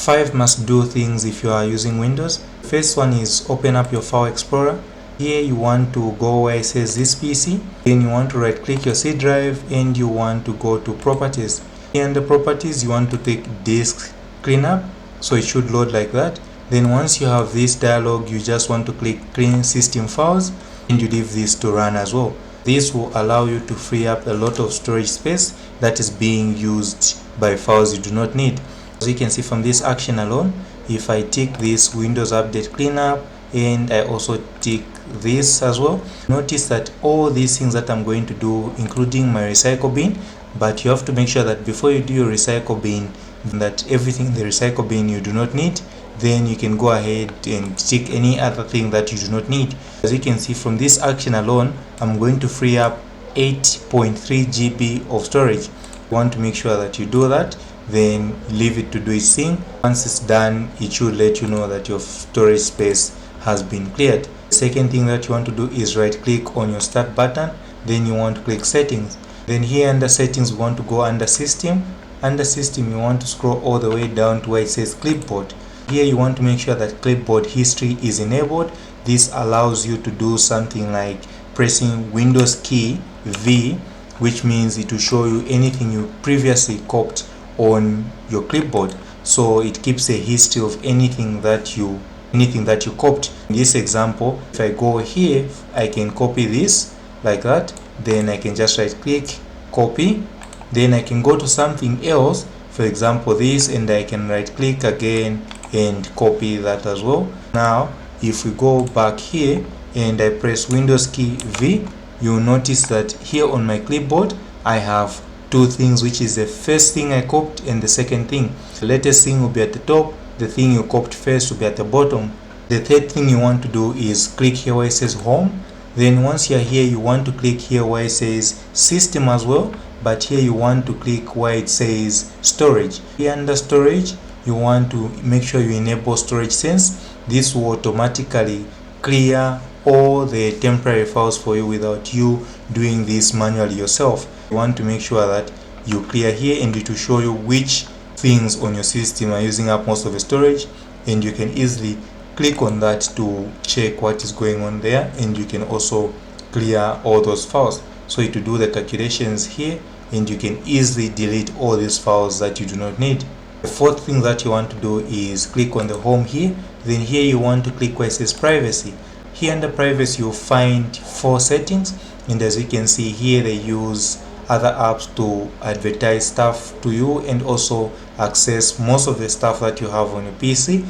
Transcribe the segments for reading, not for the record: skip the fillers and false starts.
5 must do things if you are using Windows. First one is open up your File Explorer. Here you want to go where it says this PC, then you want to right click your C drive and you want to go to properties. Here under properties you want to click disk cleanup, so it should load like that. Then once you have this dialog, you just want to click clean system files and you leave this to run as well. This will allow you to free up a lot of storage space that is being used by files you do not need. As you can see from this action alone, if I tick this Windows Update Cleanup and I also tick this as well, notice that all these things that I'm going to do, including my recycle bin, but you have to make sure that before you do your recycle bin, that everything in the recycle bin you do not need, then you can go ahead and tick any other thing that you do not need. As you can see from this action alone, I'm going to free up 8.3 GB of storage. You want to make sure that you do that, then leave it to do its thing. Once it's done, it should let you know that your storage space has been cleared. The second thing that you want to do is right click on your start button, then you want to click settings. Then here under settings we want to go under system. Under system you want to scroll all the way down to where it says clipboard. Here you want to make sure that clipboard history is enabled. This allows you to do something like pressing Windows key V, which means it will show you anything you previously copied on your clipboard. So it keeps a history of anything that you copied. In this example, if I go here, I can copy this like that. Then I can just right click, copy. Then I can go to something else, for example this, and I can right click again and copy that as well. Now if we go back here and I press Windows key V, you'll notice that here on my clipboard I have two things, which is the first thing I copied and the second thing. The latest thing will be at the top, the thing you copied first will be at the bottom. The third thing you want to do is click here where it says home. Then once you're here, you want to click here where it says system as well, but here you want to click where it says storage. Here under storage you want to make sure you enable storage sense. This will automatically clear all the temporary files for you without you doing this manually yourself. You want to make sure that you clear here, and it will show you which things on your system are using up most of the storage, and you can easily click on that to check what is going on there, and you can also clear all those files. So it will do the calculations here, and you can easily delete all these files that you do not need. The fourth thing that you want to do is click on the home here. Then here you want to click where it says privacy. Here under privacy you'll find 4 settings, and as you can see here, they use other apps to advertise stuff to you and also access most of the stuff that you have on your PC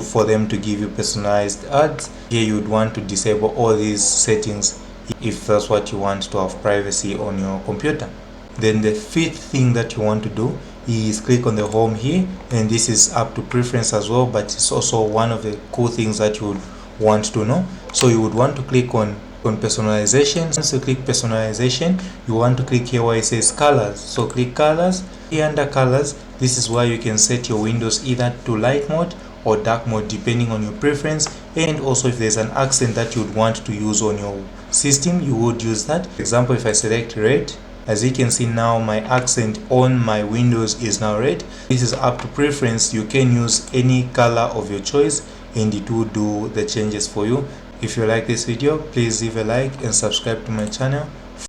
for them to give you personalized ads. Here you would want to disable all these settings if that's what you want, to have privacy on your computer. Then the fifth thing that you want to do is click on the home here, and this is up to preference as well, but it's also one of the cool things that you would want to know. So you would want to click on personalization. Once you click personalization, you want to click here where it says colors. So click colors. Here under colors, this is where you can set your windows either to light mode or dark mode depending on your preference, and also if there's an accent that you would want to use on your system, you would use that. For example, if I select red, as you can see now my accent on my windows is now red. This is up to preference. You can use any color of your choice and it will do the changes for you. If you like this video, please leave a like and subscribe to my channel.